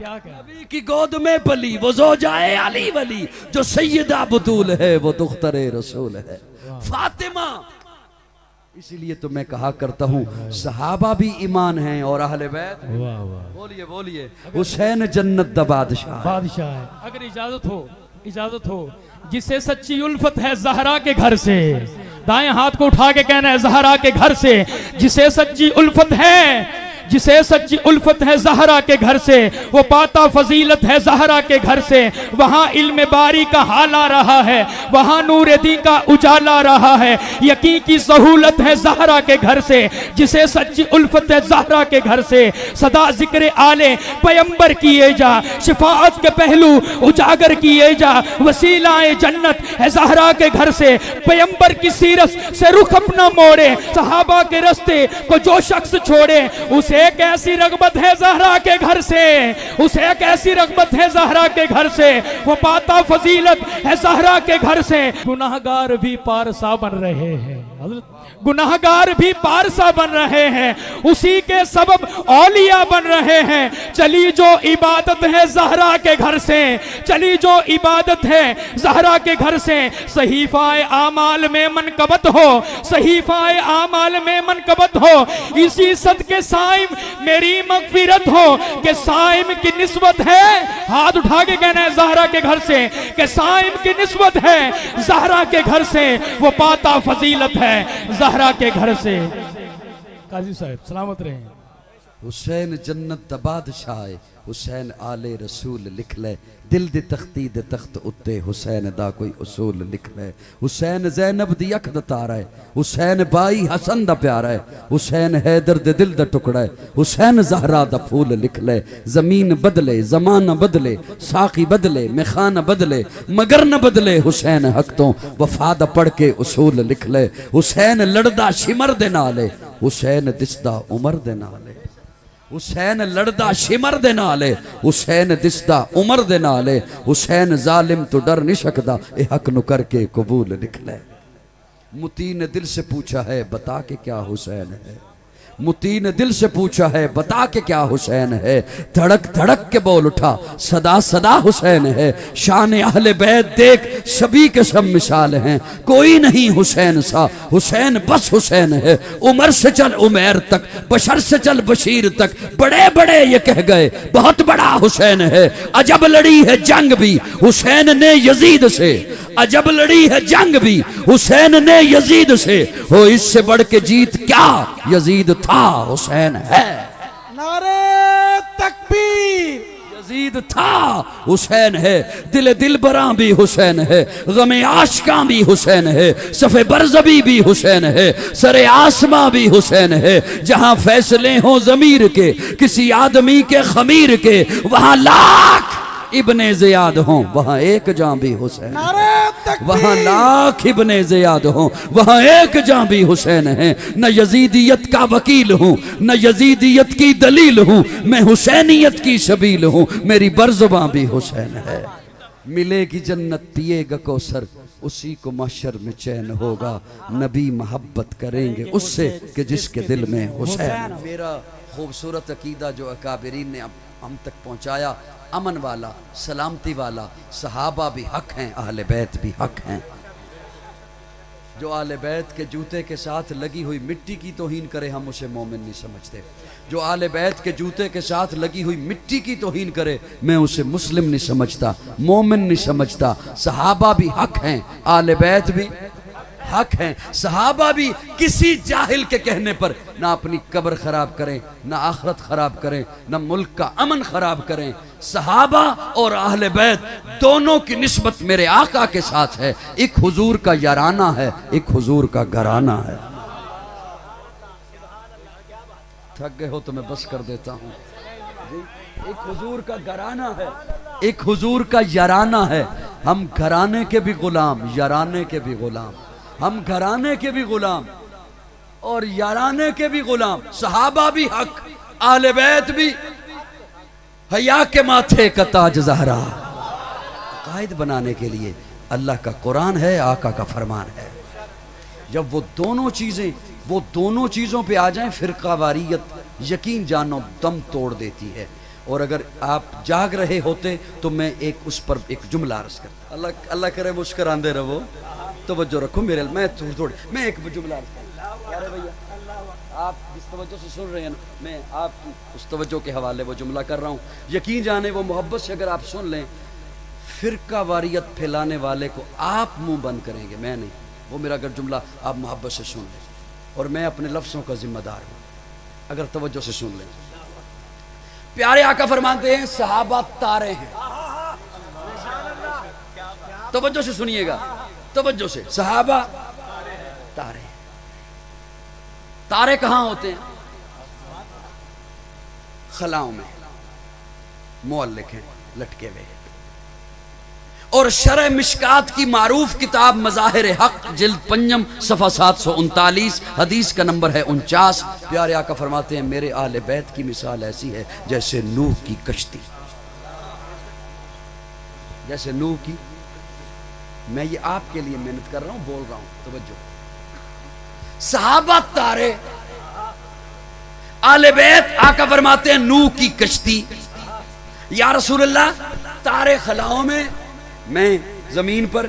نبی کی گود میں پلی وہ زوجائے علی ولی، جو سیدہ بطول ہے وہ دختر رسول ہے فاطمہ۔ اسی لیے تو میں کہا کرتا ہوں صحابہ بھی ایمان ہیں اور اہل بیت بولیے بولیے حسین جنت دا بادشاہ ہے۔ اگر اجازت ہو جسے سچی الفت ہے زہرا کے گھر سے، دائیں ہاتھ کو اٹھا کے کہنا ہے زہرا کے گھر سے، جسے سچی الفت ہے زہرا کے گھر سے، وہ پاتا فضیلت ہے زہرا کے گھر سے، وہاں علم باری کا حال آ رہا ہے، وہاں نور دین کا اجالا رہا ہے، یقین کی سہولت ہے زہرا کے گھر سے، جسے سچی الفت ہے زہرا کے گھر سے، صدا ذکر آل پیمبر کیے جا، شفاعت کے پہلو اجاگر کیے جا، وسیلہ جنت ہے زہرا کے گھر سے، پیمبر کی سیرت سے رخ اپنا موڑے، صحابہ کے رستے کو جو شخص چھوڑے، اسے ایک ایسی رغبت ہے زہرا کے گھر سے، اسے ایک ایسی رغبت ہے زہرا کے گھر سے، وہ پاتا فضیلت ہے زہرا کے گھر سے۔ گناہگار بھی پارسا بن رہے ہیں، گناہگار بھی پارسا بن رہے ہیں، اسی کے سبب اولیاء بن رہے ہیں۔ چلی جو عبادت ہے زہرا کے گھر سے، چلی جو عبادت ہے زہرا کے گھر سے، صحیفہ اعمال میں منقبت ہو، صحیفہ اعمال میں منقبت ہو، اسی صدقے صائم میری مغفرت ہو، کہ صائم کی نسبت ہے، ہاتھ اٹھا کے کہنا ہے زہرا کے گھر سے، کہ صائم کی نسبت ہے زہرا کے گھر سے، وہ پاتا فضیلت ہے زہرا کے گھر سے۔ قاضی صاحب سلامت رہیں۔ حسین جنت دا بادشاہ حسین آل رسول لکھ لے، دل دی تختی دے تخت اتے حسین دا کوئی اصول لکھ لے، حسین زینب دی اکھ دا تارا ہے، حسین بائی حسن دا پیارا ہے، حسین حیدر دے دل دا ٹکڑا ہے، حسین زہرا دا پھول لکھ لے، زمین بدلے زمانہ بدلے ساقی بدلے میخانہ بدلے مگر نہ بدلے حسین حق تو وفا دا پڑھ کے اصول لکھ لے، حسین لڑدا شمر دے نالے، حسین دستا عمر دے نالے، حسین لڑدا شمر دے نالے، حسین دستا عمر دے نالے، حسین ظالم تو ڈر نہیں سکدا، اے حق نو کر کے قبول لکھ لے۔ متی نے دل سے پوچھا ہے بتا کے کیا حسین ہے، متی نے دل سے پوچھا ہے بتا کے کیا حسین ہے، دھڑک دھڑک کے بول اٹھا صدا صدا حسین ہے، شان اہل بیت دیکھ سبھی کے سب مثال ہیں، کوئی نہیں حسین سا، حسین بس حسین ہے، عمر سے چل عمیر تک بشر سے چل بشیر تک، بڑے بڑے یہ کہہ گئے بہت بڑا حسین ہے، عجب لڑی ہے جنگ بھی حسین نے یزید سے، عجب لڑی ہے جنگ بھی حسین نے یزید سے، ہو اس سے بڑھ کے جیت کیا یزید تھا حسین ہے، نعرہ تکبیر، یزید تھا حسین ہے، دل براں بھی حسین ہے، غم عاشقاں بھی حسین ہے، صف برزبی بھی حسین ہے، سر آسماں بھی حسین ہے، جہاں فیصلے ہوں ضمیر کے کسی آدمی کے خمیر کے، وہاں لاکھ ابن زیاد ہوں وہاں ایک جان بھی حسین، نعرہ تکبیر، وہاں لاکھ ابن زیاد ہوں وہاں ایک جان بھی حسین ہے، نہ یزیدیت کا وکیل ہوں نہ یزیدیت کی دلیل ہوں، میں حسینیت کی سبیل ہوں، میری برزباں بھی حسین ہے، ملے گی جنت پیے گا کوثر اسی کو محشر میں چین ہوگا، نبی محبت کریں گے اس سے کہ جس کے دل میں حسین۔ میرا خوبصورت عقیدہ جو اکابرین نے ہم تک پہنچایا، امن والا سلامتی والا، صحابہ بھی حق ہیں اہل بیت بھی حق ہیں، جو اہل بیت کے جوتے کے ساتھ لگی ہوئی مٹی کی توہین کرے ہم اسے مومن نہیں سمجھتے، جو اہل بیت کے جوتے کے ساتھ لگی ہوئی مٹی کی توہین کرے میں اسے مسلم نہیں سمجھتا، مومن نہیں سمجھتا، صحابہ بھی حق ہیں اہل بیت بھی حق ہیں، صحابہ بھی کسی جاہل کے کہنے پر نہ اپنی قبر خراب کریں نہ آخرت خراب کریں نہ ملک کا امن خراب کریں، صحابہ اور اہل بیت دونوں کی نسبت میرے آقا کے ساتھ ہے، ایک حضور کا یارانہ ہے ایک حضور کا گھرانہ ہے۔ تھک گئے ہو تو میں بس کر دیتا ہوں، ایک حضور کا گھرانہ ہے ایک حضور کا یارانہ ہے، ہم گھرانے کے بھی غلام یارانے کے بھی غلام، ہم گھرانے کے بھی غلام اور یارانے کے بھی غلام، صحابہ بھی حق اہل بیت بھی، حیا کے ماتھے کا تاج زہرا، قائد بنانے کے لیے اللہ کا قرآن ہے آقا کا فرمان ہے، جب وہ دونوں چیزوں پہ آ جائیں فرقہ واریت یقین جانو دم توڑ دیتی ہے، اور اگر آپ جاگ رہے ہوتے تو میں ایک اس پر ایک جملہ عرض کرتا. اللہ کرے مسکراندے رہو, توجہ رکھو میرے, میں ایک جملہ عرض کرتا. یار بھیا آپ جس توجہ سے سن رہے ہیں نا, میں آپ کی اس توجہ کے حوالے وہ جملہ کر رہا ہوں. یقین جانے وہ محبت سے اگر آپ سن لیں, فرقہ واریت پھیلانے والے کو آپ منہ بند کریں گے, میں نہیں. وہ میرا اگر جملہ آپ محبت سے سن لیں, اور میں اپنے لفظوں کا ذمہ دار ہوں, اگر توجہ سے سن لیں. پیارے آقا فرماتے ہیں صحابہ تارے ہیں. توجہ سے سنیے گا, توجہ سے. صحابہ تارے ہیں. تارے کہاں ہوتے ہیں؟ خلاؤں میں معلق ہیں, لٹکے ہوئے ہیں. اور شرح مشکات کی معروف کتاب مظاہر حق جلد 5 صفحہ 739 حدیث کا نمبر ہے 49. پیارے آقا فرماتے ہیں میرے اہل بیت کی مثال ایسی ہے جیسے نوح کی کشتی. جیسے نوح کی, میں یہ آپ کے لیے محنت کر رہا ہوں, بول رہا ہوں, توجہ. صحابہ تارے, اہل بیت آقا فرماتے ہیں نوح کی کشتی. یا رسول اللہ تارے خلاؤں میں, میں زمین پر,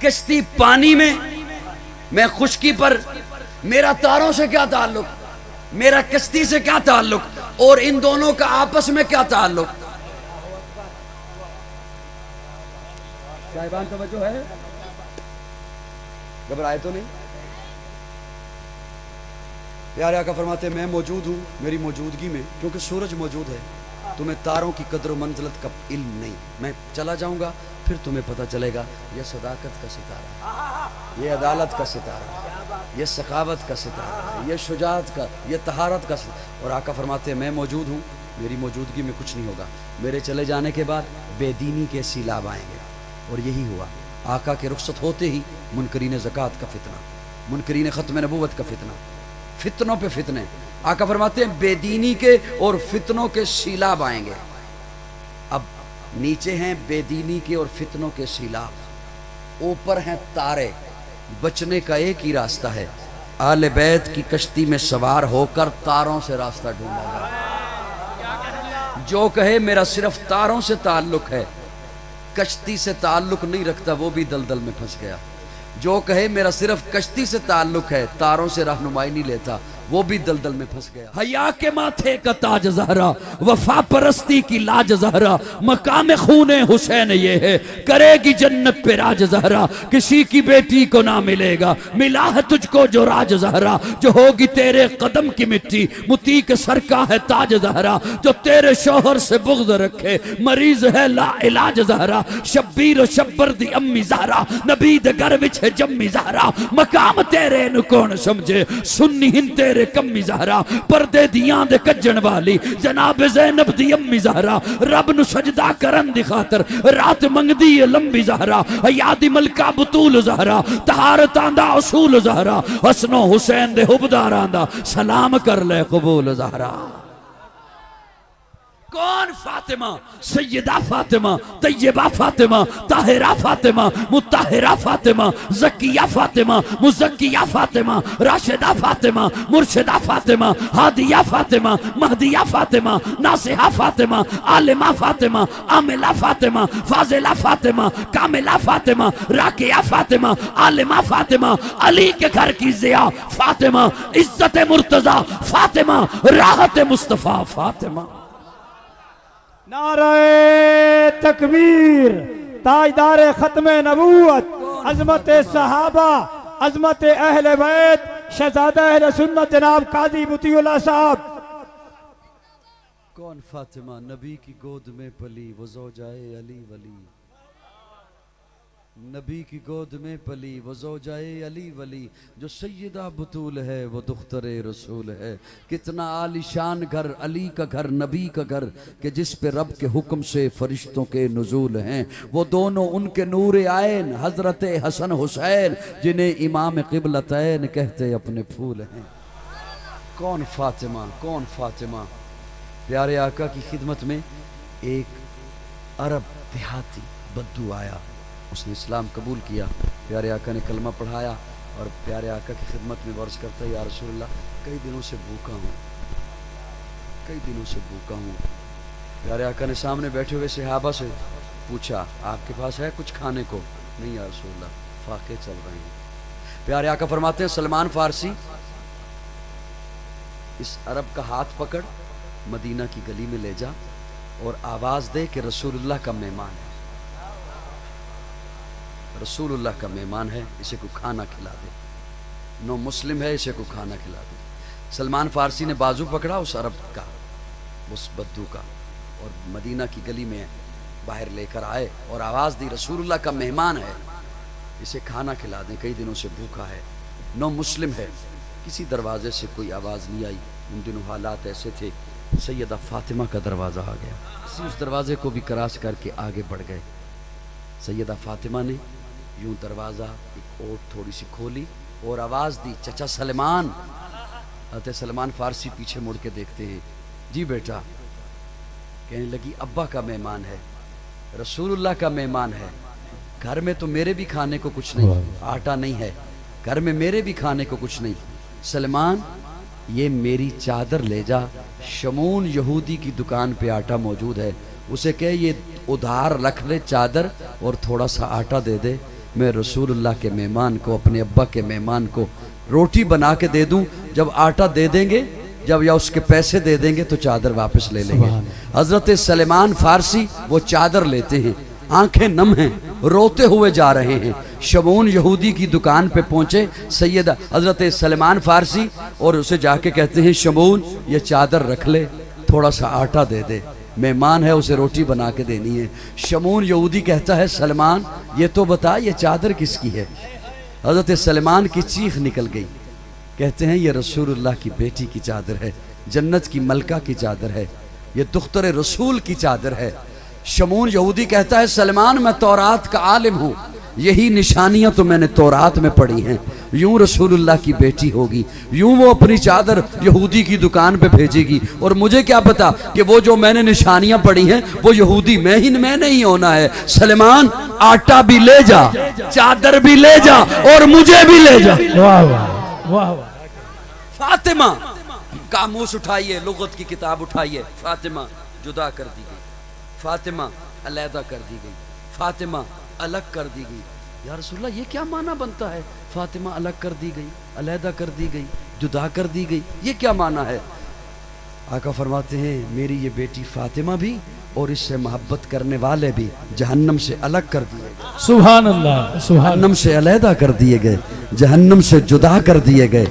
کشتی پانی میں, میں خشکی پر. میرا تاروں سے کیا تعلق, میرا کشتی سے کیا تعلق, اور ان دونوں کا آپس میں کیا تعلق؟ صاحبان توجہ ہے, گھبرائے تو نہیں؟ پیارے آقا فرماتے ہیں میں موجود ہوں, میری موجودگی میں, کیونکہ سورج موجود ہے, تمہیں تاروں کی قدر و منزلت کا علم نہیں. میں چلا جاؤں گا پھر تمہیں پتہ چلے گا یہ صداقت کا ستارہ, یہ عدالت کا ستارہ, یہ سخاوت کا ستارہ, یہ شجاعت کا, یہ طہارت کا ستارہ. اور آقا فرماتے ہیں میں موجود ہوں, میری موجودگی میں کچھ نہیں ہوگا. میرے چلے جانے کے بعد بے دینی کے سیلاب آئیں گے. اور یہی ہوا. آقا کے رخصت ہوتے ہی منکرین زکوٰۃ کا فتنہ, منکرین ختم نبوت کا فتنہ, فتنوں پہ فتنے. آقا فرماتے ہیں بے دینی کے اور فتنوں کے سیلاب آئیں گے. اب نیچے ہیں بے دینی کے اور فتنوں کے سیلاب, اوپر ہیں تارے. بچنے کا ایک ہی راستہ ہے, آل بیت کی کشتی میں سوار ہو کر تاروں سے راستہ ڈھونڈا جائے. جو کہے میرا صرف تاروں سے تعلق ہے, کشتی سے تعلق نہیں رکھتا, وہ بھی دلدل میں پھنس گیا. جو کہے میرا صرف کشتی سے تعلق ہے, تاروں سے رہنمائی نہیں لیتا, وہ بھی دلدل میں پھنس گیا. حیا کے ماتھے کا تاج زہرا, وفا پرستی کی لاج زہرا, مقام خون حسین یہ ہے, کرے گی جنت پہ راج زہرا. کسی کی بیٹی کو نہ ملے گا, ملا ہے تجھ کو جو راج زہرا. جو ہوگی تیرے قدم کی مٹی, متی کے سر کا ہے تاج زہرا. جو تیرے شوہر سے بغض رکھے, مریض ہے لا علاج زہرا. شبیر و شبر دی امی زہرا, نبی دے گھر وچ ہے جمی زہرا. مقام تیرے نو کون سمجھے, سنی ہن تیرے کمی زہرا. پردے دیاں دے کجن والی جناب زینب دی امی زہرا. رب نو سجدہ کرن دی خاطر رات منگ دی لمبی زہرا. یادی ملکہ بطول زہرا, طہارتاں دا اصول زہرا. حسن و حسین دے حبداراں دا سلام کر لے قبول زہرا. کون فاطمہ؟ سیدہ فاطمہ, طیبہ فاطمہ, طاہرہ فاطمہ, مطہرہ فاطمہ, زکیہ فاطمہ, مزکیہ فاطمہ, راشدہ فاطمہ, مرشدہ فاطمہ, ہادیہ فاطمہ, مہدیہ فاطمہ, ناصحہ فاطمہ, عالمہ فاطمہ, عاملہ فاطمہ, فاضلہ فاطمہ, کاملہ فاطمہ, راکیہ فاطمہ, عالمہ فاطمہ, علی کے گھر کی ضیاء فاطمہ, عزت مرتضی فاطمہ, راحت مصطفیٰ فاطمہ. نعرہ تکبیر, تاجدار ختم نبوت, عظمت صحابہ, عظمت اہل بیت, شہزادہ اہل سنت جناب قاضی مطیع اللہ صاحب. کون فاطمہ نبی کی گود میں پلی, وہ زوجائے علی ولی. نبی کی گود میں پلی, وہ زوجائے علی ولی. جو سیدہ بطول ہے وہ دختر رسول ہے. کتنا عالی شان گھر, علی کا گھر, نبی کا گھر, کہ جس پہ رب کے حکم سے فرشتوں کے نزول ہیں. وہ دونوں ان کے نور عین حضرت حسن حسین, جنہیں امام قبلتین کہتے اپنے پھول ہیں. کون فاطمہ, کون فاطمہ. پیارے آقا کی خدمت میں ایک عرب دیہاتی بدو آیا, اس نے اسلام قبول کیا. پیارے آقا نے کلمہ پڑھایا اور پیارے آقا کی خدمت میں عرض کرتا ہے یا رسول اللہ کئی دنوں سے بھوکا ہوں, کئی دنوں سے بھوکا ہوں, پیارے آقا نے سامنے بیٹھے ہوئے صحابہ سے پوچھا آپ کے پاس ہے کچھ کھانے کو؟ نہیں یا رسول اللہ، فاقے چل رہے ہیں۔ پیارے آقا فرماتے ہیں سلمان فارسی اس عرب کا ہاتھ پکڑ مدینہ کی گلی میں لے جا اور آواز دے کہ رسول اللہ کا مہمان ہے، رسول اللہ کا مہمان ہے، اسے کو کھانا کھلا دے، نو مسلم ہے، اسے کو کھانا کھلا دے۔ سلمان فارسی نے بازو پکڑا اس عرب کا، اس بدو کا، اور مدینہ کی گلی میں باہر لے کر آئے اور آواز دی رسول اللہ کا مہمان ہے، اسے کھانا کھلا دیں، کئی دنوں سے بھوکا ہے، نو مسلم ہے۔ کسی دروازے سے کوئی آواز نہیں آئی، ان دنوں حالات ایسے تھے، سیدہ فاطمہ کا دروازہ آ گیا، اس دروازے کو بھی کراس کر کے آگے بڑھ گئے۔ سیدہ فاطمہ نے یوں دروازہ ایک اوٹ تھوڑی سی کھولی اور آواز دی چچا سلمان۔ حضرت سلمان فارسی پیچھے مڑ کے دیکھتے ہیں، جی بیٹا۔ کہنے لگی ابا کا مہمان ہے، رسول اللہ کا مہمان ہے، گھر میں تو میرے بھی کھانے کو کچھ نہیں، آٹا نہیں ہے، گھر میں میرے بھی کھانے کو کچھ نہیں۔ سلمان یہ میری چادر لے جا، شمون یہودی کی دکان پہ آٹا موجود ہے، اسے کہ یہ ادھار رکھ لے چادر اور تھوڑا سا آٹا دے دے، میں رسول اللہ کے مہمان کو، اپنے ابا کے مہمان کو روٹی بنا کے دے دوں، جب آٹا دے دیں گے، جب یا اس کے پیسے دے دیں گے تو چادر واپس لے لیں گے۔ حضرت سلمان فارسی وہ چادر لیتے ہیں، آنکھیں نم ہیں، روتے ہوئے جا رہے ہیں، شمون یہودی کی دکان پہ پہنچے سیدہ حضرت سلمان فارسی اور اسے جا کے کہتے ہیں شمون یہ چادر رکھ لے، تھوڑا سا آٹا دے دے، مہمان ہے اسے روٹی بنا کے دینی ہے۔ شمون یہودی کہتا ہے سلمان یہ تو بتا یہ چادر کس کی ہے؟ حضرت سلمان کی چیخ نکل گئی، کہتے ہیں یہ رسول اللہ کی بیٹی کی چادر ہے، جنت کی ملکہ کی چادر ہے، یہ دختر رسول کی چادر ہے۔ شمون یہودی کہتا ہے سلمان میں تورات کا عالم ہوں، یہی نشانیاں تو میں نے تورات میں پڑھی ہیں، یوں رسول اللہ کی بیٹی ہوگی، یوں وہ اپنی چادر یہودی کی دکان پہ بھیجے گی، اور مجھے کیا پتا کہ وہ جو میں نے نشانیاں پڑھی ہیں وہ یہودی میں نہیں ہونا ہے۔ سلمان آٹا بھی لے جا، چادر بھی لے جا اور مجھے بھی لے جا۔ واہ واہ واہ واہ۔ فاطمہ قاموس اٹھائیے، لغت کی کتاب اٹھائیے، فاطمہ جدا کر دی گئی، فاطمہ علیحدہ کر دی گئی، فاطمہ الگ کر دی گئی۔ یا رسول اللہ یہ کیا معنی بنتا ہے؟ فاطمہ الگ کر دی گئی، علیحدہ کر دی گئی، جدا کر دی گئی، یہ کیا معنی ہے؟ آقا فرماتے ہیں میری یہ بیٹی فاطمہ بھی اور اس سے محبت کرنے والے بھی جہنم سے الگ کر دیے گئے، سبحان اللہ، سبحان اللہ۔ جہنم سے علیحدہ کر دیے گئے، جہنم سے جدا کر دیے گئے۔